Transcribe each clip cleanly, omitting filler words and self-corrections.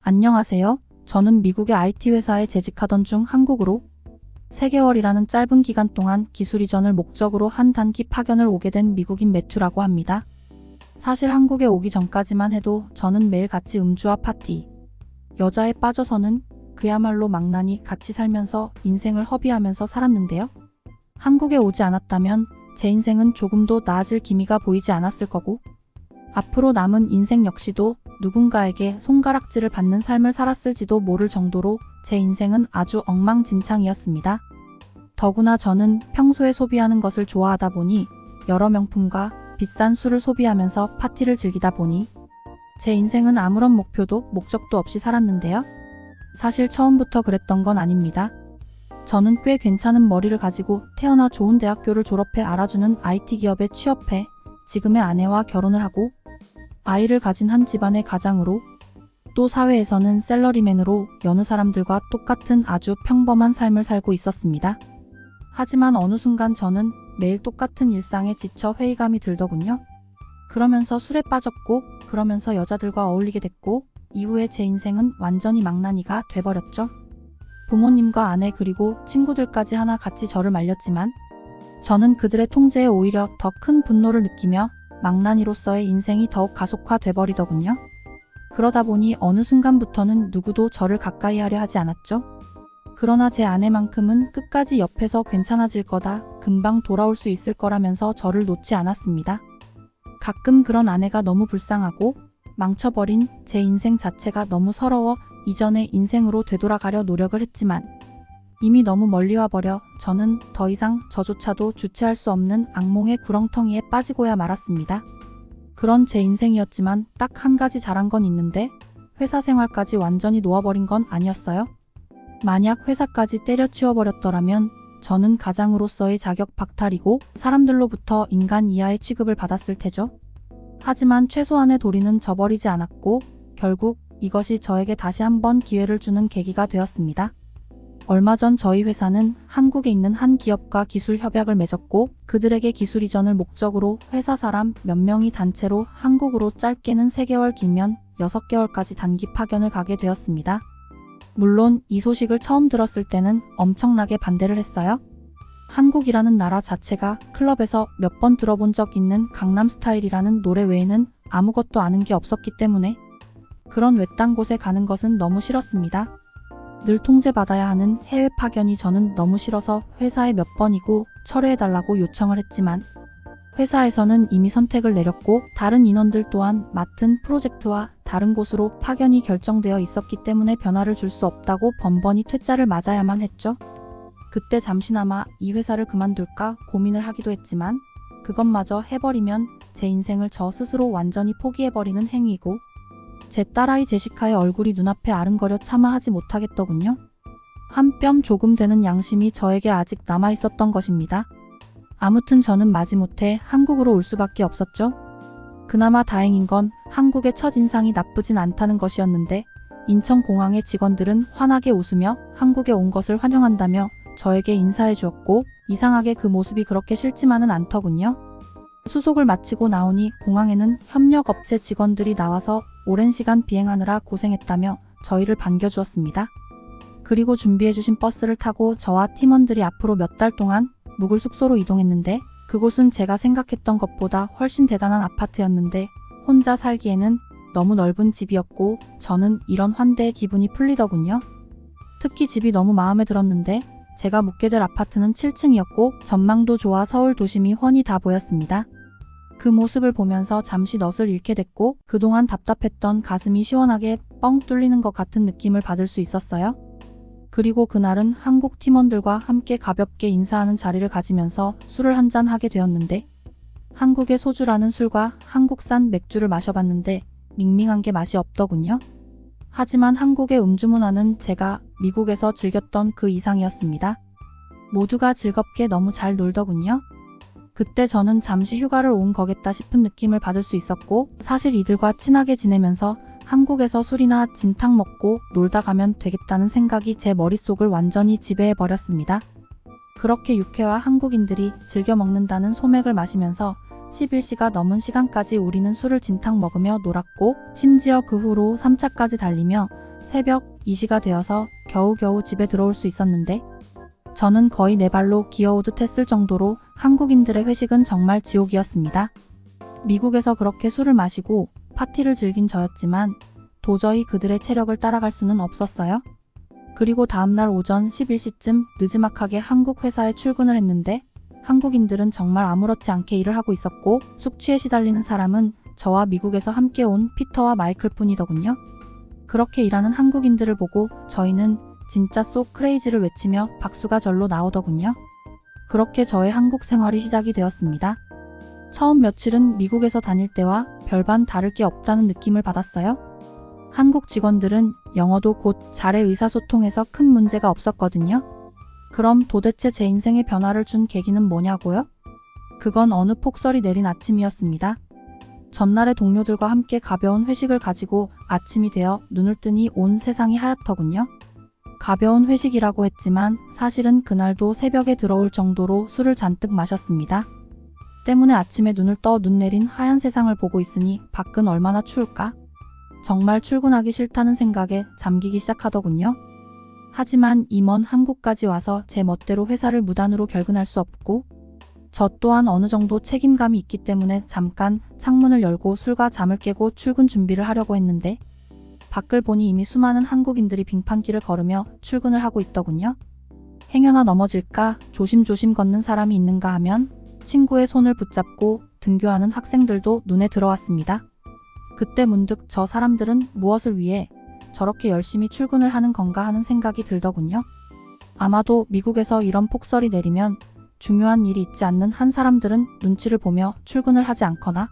안녕하세요. 저는 미국의 IT 회사에 재직하던 중 한국으로 3개월이라는 짧은 기간 동안 기술 이전을 목적으로 한 단기 파견을 오게 된 미국인 매튜라고 합니다. 사실 한국에 오기 전까지만 해도 저는 매일 같이 음주와 파티, 여자에 빠져서는 그야말로 망나니 같이 살면서 인생을 허비하면서 살았는데요. 한국에 오지 않았다면 제 인생은 조금도 나아질 기미가 보이지 않았을 거고, 앞으로 남은 인생 역시도 누군가에게 손가락질을 받는 삶을 살았을지도 모를 정도로 제 인생은 아주 엉망진창이었습니다. 더구나 저는 평소에 소비하는 것을 좋아하다 보니 여러 명품과 비싼 술을 소비하면서 파티를 즐기다 보니 제 인생은 아무런 목표도 목적도 없이 살았는데요. 사실 처음부터 그랬던 건 아닙니다. 저는 꽤 괜찮은 머리를 가지고 태어나 좋은 대학교를 졸업해 알아주는 IT 기업에 취업해 지금의 아내와 결혼을 하고 아이를 가진 한 집안의 가장으로, 또 사회에서는 셀러리맨으로 여느 사람들과 똑같은 아주 평범한 삶을 살고 있었습니다. 하지만 어느 순간 저는 매일 똑같은 일상에 지쳐 회의감이 들더군요. 그러면서 술에 빠졌고, 그러면서 여자들과 어울리게 됐고, 이후에 제 인생은 완전히 망나니가 돼버렸죠. 부모님과 아내 그리고 친구들까지 하나 같이 저를 말렸지만 저는 그들의 통제에 오히려 더 큰 분노를 느끼며 망나니로서의 인생이 더욱 가속화돼버리더군요. 그러다 보니 어느 순간부터는 누구도 저를 가까이 하려 하지 않았죠. 그러나 제 아내만큼은 끝까지 옆에서 괜찮아질 거다, 금방 돌아올 수 있을 거라면서 저를 놓지 않았습니다. 가끔 그런 아내가 너무 불쌍하고 망쳐버린 제 인생 자체가 너무 서러워 이전의 인생으로 되돌아가려 노력을 했지만 이미 너무 멀리 와버려 저는 더 이상 저조차도 주체할 수 없는 악몽의 구렁텅이에 빠지고야 말았습니다. 그런 제 인생이었지만 딱 한 가지 잘한 건 있는데, 회사 생활까지 완전히 놓아버린 건 아니었어요. 만약 회사까지 때려치워버렸더라면 저는 가장으로서의 자격 박탈이고 사람들로부터 인간 이하의 취급을 받았을 테죠. 하지만 최소한의 도리는 저버리지 않았고 결국 이것이 저에게 다시 한번 기회를 주는 계기가 되었습니다. 얼마 전 저희 회사는 한국에 있는 한 기업과 기술 협약을 맺었고, 그들에게 기술 이전을 목적으로 회사 사람 몇 명이 단체로 한국으로 짧게는 3개월 길면 6개월까지 단기 파견을 가게 되었습니다. 물론 이 소식을 처음 들었을 때는 엄청나게 반대를 했어요. 한국이라는 나라 자체가 클럽에서 몇 번 들어본 적 있는 강남스타일이라는 노래 외에는 아무것도 아는 게 없었기 때문에 그런 외딴 곳에 가는 것은 너무 싫었습니다. 늘 통제받아야 하는 해외 파견이 저는 너무 싫어서 회사에 몇 번이고 철회해달라고 요청을 했지만 회사에서는 이미 선택을 내렸고 다른 인원들 또한 맡은 프로젝트와 다른 곳으로 파견이 결정되어 있었기 때문에 변화를 줄 수 없다고 번번이 퇴짜를 맞아야만 했죠. 그때 잠시나마 이 회사를 그만둘까 고민을 하기도 했지만 그것마저 해버리면 제 인생을 저 스스로 완전히 포기해버리는 행위이고 제 딸아이 제시카의 얼굴이 눈앞에 아른거려 차마 하지 못하겠더군요. 한 뼘 조금 되는 양심이 저에게 아직 남아있었던 것입니다. 아무튼 저는 마지못해 한국으로 올 수밖에 없었죠. 그나마 다행인 건 한국의 첫인상이 나쁘진 않다는 것이었는데 인천공항의 직원들은 환하게 웃으며 한국에 온 것을 환영한다며 저에게 인사해 주었고 이상하게 그 모습이 그렇게 싫지만은 않더군요. 수속을 마치고 나오니 공항에는 협력업체 직원들이 나와서 오랜 시간 비행하느라 고생했다며 저희를 반겨주었습니다. 그리고 준비해주신 버스를 타고 저와 팀원들이 앞으로 몇 달 동안 묵을 숙소로 이동했는데 그곳은 제가 생각했던 것보다 훨씬 대단한 아파트였는데 혼자 살기에는 너무 넓은 집이었고 저는 이런 환대의 기분이 풀리더군요. 특히 집이 너무 마음에 들었는데 제가 묵게 될 아파트는 7층이었고 전망도 좋아 서울 도심이 훤히 다 보였습니다. 그 모습을 보면서 잠시 넋을 잃게 됐고 그동안 답답했던 가슴이 시원하게 뻥 뚫리는 것 같은 느낌을 받을 수 있었어요. 그리고 그날은 한국 팀원들과 함께 가볍게 인사하는 자리를 가지면서 술을 한잔 하게 되었는데 한국의 소주라는 술과 한국산 맥주를 마셔봤는데 밍밍한 게 맛이 없더군요. 하지만 한국의 음주 문화는 제가 미국에서 즐겼던 그 이상이었습니다. 모두가 즐겁게 너무 잘 놀더군요. 그때 저는 잠시 휴가를 온 거겠다 싶은 느낌을 받을 수 있었고 사실 이들과 친하게 지내면서 한국에서 술이나 진탕 먹고 놀다 가면 되겠다는 생각이 제 머릿속을 완전히 지배해버렸습니다. 그렇게 육회와 한국인들이 즐겨 먹는다는 소맥을 마시면서 11시가 넘은 시간까지 우리는 술을 진탕 먹으며 놀았고 심지어 그 후로 3차까지 달리며 새벽 2시가 되어서 겨우겨우 집에 들어올 수 있었는데 저는 거의 네 발로 기어오듯 했을 정도로 한국인들의 회식은 정말 지옥이었습니다. 미국에서 그렇게 술을 마시고 파티를 즐긴 저였지만 도저히 그들의 체력을 따라갈 수는 없었어요. 그리고 다음날 오전 11시쯤 느지막하게 한국 회사에 출근을 했는데 한국인들은 정말 아무렇지 않게 일을 하고 있었고 숙취에 시달리는 사람은 저와 미국에서 함께 온 피터와 마이클 뿐이더군요. 그렇게 일하는 한국인들을 보고 저희는 진짜 소 크레이지를 외치며 박수가 절로 나오더군요. 그렇게 저의 한국 생활이 시작이 되었습니다. 처음 며칠은 미국에서 다닐 때와 별반 다를 게 없다는 느낌을 받았어요. 한국 직원들은 영어도 곧 잘해 의사소통에서 큰 문제가 없었거든요. 그럼 도대체 제 인생에 변화를 준 계기는 뭐냐고요? 그건 어느 폭설이 내린 아침이었습니다. 전날에 동료들과 함께 가벼운 회식을 가지고 아침이 되어 눈을 뜨니 온 세상이 하얗더군요. 가벼운 회식이라고 했지만 사실은 그날도 새벽에 들어올 정도로 술을 잔뜩 마셨습니다. 때문에 아침에 눈을 떠 눈 내린 하얀 세상을 보고 있으니 밖은 얼마나 추울까? 정말 출근하기 싫다는 생각에 잠기기 시작하더군요. 하지만 이 먼 한국까지 와서 제 멋대로 회사를 무단으로 결근할 수 없고 저 또한 어느 정도 책임감이 있기 때문에 잠깐 창문을 열고 술과 잠을 깨고 출근 준비를 하려고 했는데 밖을 보니 이미 수많은 한국인들이 빙판길을 걸으며 출근을 하고 있더군요. 행여나 넘어질까 조심조심 걷는 사람이 있는가 하면 친구의 손을 붙잡고 등교하는 학생들도 눈에 들어왔습니다. 그때 문득 저 사람들은 무엇을 위해 저렇게 열심히 출근을 하는 건가 하는 생각이 들더군요. 아마도 미국에서 이런 폭설이 내리면 중요한 일이 있지 않는 한 사람들은 눈치를 보며 출근을 하지 않거나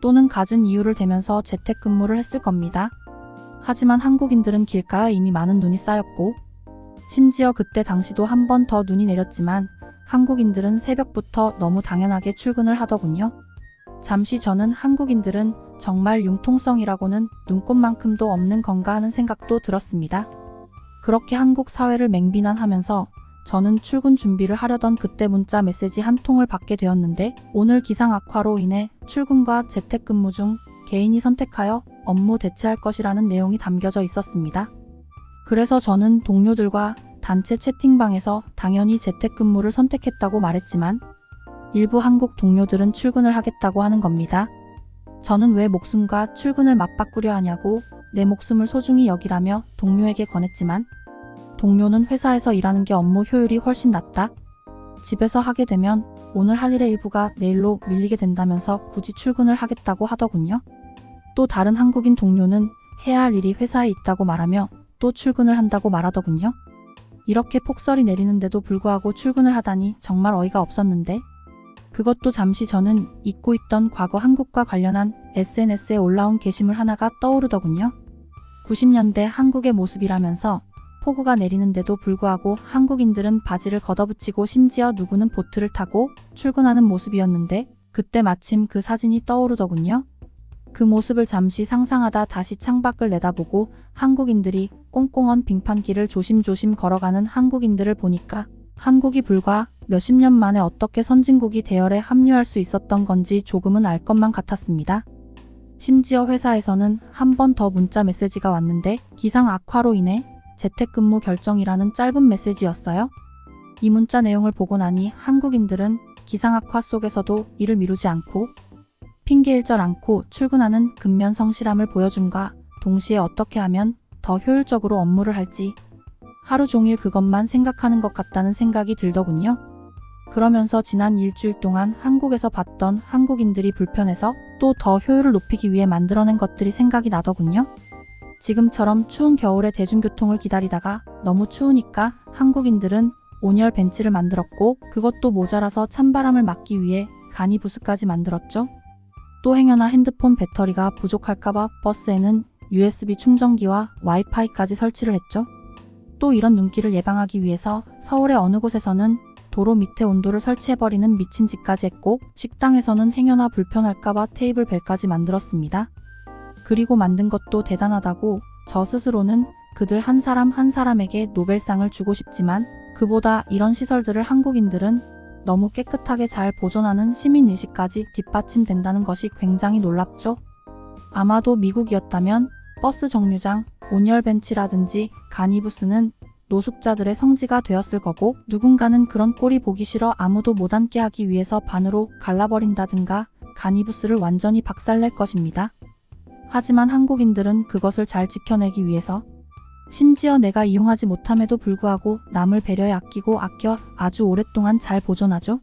또는 갖은 이유를 대면서 재택근무를 했을 겁니다. 하지만 한국인들은 길가에 이미 많은 눈이 쌓였고 심지어 그때 당시도 한 번 더 눈이 내렸지만 한국인들은 새벽부터 너무 당연하게 출근을 하더군요. 잠시 저는 한국인들은 정말 융통성이라고는 눈꼽만큼도 없는 건가 하는 생각도 들었습니다. 그렇게 한국 사회를 맹비난하면서 저는 출근 준비를 하려던 그때 문자 메시지 한 통을 받게 되었는데 오늘 기상 악화로 인해 출근과 재택근무 중 개인이 선택하여 업무 대체할 것이라는 내용이 담겨져 있었습니다. 그래서 저는 동료들과 단체 채팅방에서 당연히 재택근무를 선택했다고 말했지만 일부 한국 동료들은 출근을 하겠다고 하는 겁니다. 저는 왜 목숨과 출근을 맞바꾸려 하냐고 내 목숨을 소중히 여기라며 동료에게 권했지만 동료는 회사에서 일하는 게 업무 효율이 훨씬 낫다. 집에서 하게 되면 오늘 할 일의 일부가 내일로 밀리게 된다면서 굳이 출근을 하겠다고 하더군요. 또 다른 한국인 동료는 해야 할 일이 회사에 있다고 말하며 또 출근을 한다고 말하더군요. 이렇게 폭설이 내리는데도 불구하고 출근을 하다니 정말 어이가 없었는데 그것도 잠시 저는 잊고 있던 과거 한국과 관련한 SNS에 올라온 게시물 하나가 떠오르더군요. 90년대 한국의 모습이라면서 폭우가 내리는데도 불구하고 한국인들은 바지를 걷어붙이고 심지어 누구는 보트를 타고 출근하는 모습이었는데 그때 마침 그 사진이 떠오르더군요. 그 모습을 잠시 상상하다 다시 창밖을 내다보고 한국인들이 꽁꽁언 빙판길을 조심조심 걸어가는 한국인들을 보니까 한국이 불과 몇십 년 만에 어떻게 선진국이 대열에 합류할 수 있었던 건지 조금은 알 것만 같았습니다. 심지어 회사에서는 한 번 더 문자 메시지가 왔는데 기상 악화로 인해 재택근무 결정이라는 짧은 메시지였어요. 이 문자 내용을 보고 나니 한국인들은 기상 악화 속에서도 일을 미루지 않고 핑계일절 않고 출근하는 근면성실함을 보여줌과 동시에 어떻게 하면 더 효율적으로 업무를 할지 하루 종일 그것만 생각하는 것 같다는 생각이 들더군요. 그러면서 지난 일주일 동안 한국에서 봤던 한국인들이 불편해서 또 더 효율을 높이기 위해 만들어낸 것들이 생각이 나더군요. 지금처럼 추운 겨울에 대중교통을 기다리다가 너무 추우니까 한국인들은 온열 벤치를 만들었고 그것도 모자라서 찬바람을 막기 위해 간이 부스까지 만들었죠. 또 행여나 핸드폰 배터리가 부족할까봐 버스에는 USB 충전기와 와이파이까지 설치를 했죠. 또 이런 눈길을 예방하기 위해서 서울의 어느 곳에서는 도로 밑에 온도를 설치해버리는 미친 짓까지 했고 식당에서는 행여나 불편할까봐 테이블 벨까지 만들었습니다. 그리고 만든 것도 대단하다고 저 스스로는 그들 한 사람 한 사람에게 노벨상을 주고 싶지만 그보다 이런 시설들을 한국인들은 너무 깨끗하게 잘 보존하는 시민의식까지 뒷받침된다는 것이 굉장히 놀랍죠. 아마도 미국이었다면 버스 정류장, 온열벤치라든지 가니부스는 노숙자들의 성지가 되었을 거고, 누군가는 그런 꼴이 보기 싫어 아무도 못 앉게 하기 위해서 반으로 갈라버린다든가 가니부스를 완전히 박살낼 것입니다. 하지만 한국인들은 그것을 잘 지켜내기 위해서, 심지어 내가 이용하지 못함에도 불구하고 남을 배려에 아끼고 아껴 아주 오랫동안 잘 보존하죠.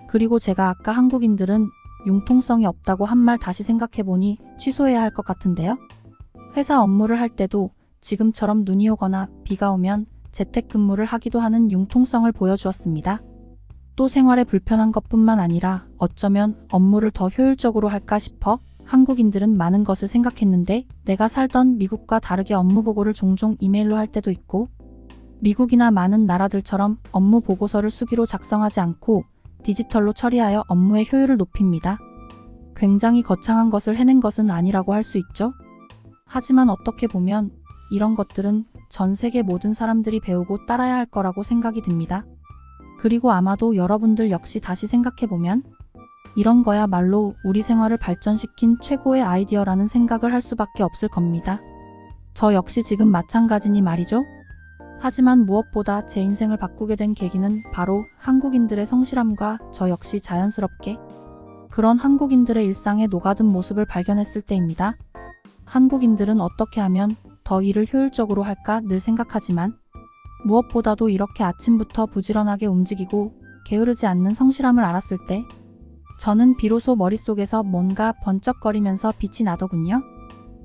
그리고 제가 아까 한국인들은 융통성이 없다고 한 말 다시 생각해보니 취소해야 할 것 같은데요. 회사 업무를 할 때도 지금처럼 눈이 오거나 비가 오면 재택근무를 하기도 하는 융통성을 보여주었습니다. 또 생활에 불편한 것뿐만 아니라 어쩌면 업무를 더 효율적으로 할까 싶어 한국인들은 많은 것을 생각했는데, 내가 살던 미국과 다르게 업무 보고를 종종 이메일로 할 때도 있고, 미국이나 많은 나라들처럼 업무 보고서를 수기로 작성하지 않고 디지털로 처리하여 업무의 효율을 높입니다. 굉장히 거창한 것을 해낸 것은 아니라고 할 수 있죠. 하지만 어떻게 보면 이런 것들은 전 세계 모든 사람들이 배우고 따라야 할 거라고 생각이 듭니다. 그리고 아마도 여러분들 역시 다시 생각해보면 이런 거야말로 우리 생활을 발전시킨 최고의 아이디어라는 생각을 할 수밖에 없을 겁니다. 저 역시 지금 마찬가지니 말이죠. 하지만 무엇보다 제 인생을 바꾸게 된 계기는 바로 한국인들의 성실함과 저 역시 자연스럽게 그런 한국인들의 일상에 녹아든 모습을 발견했을 때입니다. 한국인들은 어떻게 하면 더 일을 효율적으로 할까 늘 생각하지만, 무엇보다도 이렇게 아침부터 부지런하게 움직이고 게으르지 않는 성실함을 알았을 때 저는 비로소 머릿속에서 뭔가 번쩍거리면서 빛이 나더군요.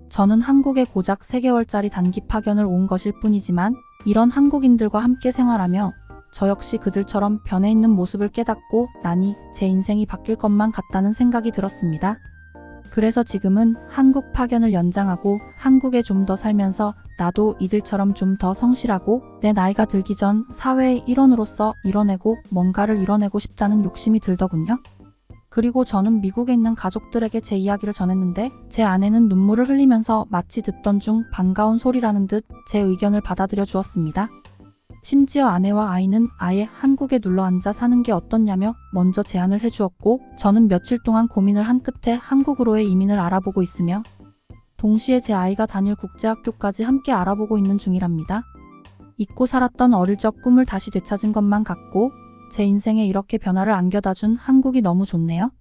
저는 한국에 고작 3개월짜리 단기 파견을 온 것일 뿐이지만 이런 한국인들과 함께 생활하며 저 역시 그들처럼 변해 있는 모습을 깨닫고 나니 제 인생이 바뀔 것만 같다는 생각이 들었습니다. 그래서 지금은 한국 파견을 연장하고 한국에 좀 더 살면서 나도 이들처럼 좀 더 성실하고 내 나이가 들기 전 사회의 일원으로서 이뤄내고 뭔가를 이뤄내고 싶다는 욕심이 들더군요. 그리고 저는 미국에 있는 가족들에게 제 이야기를 전했는데 제 아내는 눈물을 흘리면서 마치 듣던 중 반가운 소리라는 듯 제 의견을 받아들여 주었습니다. 심지어 아내와 아이는 아예 한국에 눌러앉아 사는 게 어떻냐며 먼저 제안을 해주었고, 저는 며칠 동안 고민을 한 끝에 한국으로의 이민을 알아보고 있으며 동시에 제 아이가 다닐 국제학교까지 함께 알아보고 있는 중이랍니다. 잊고 살았던 어릴 적 꿈을 다시 되찾은 것만 같고 제 인생에 이렇게 변화를 안겨다준 한국이 너무 좋네요.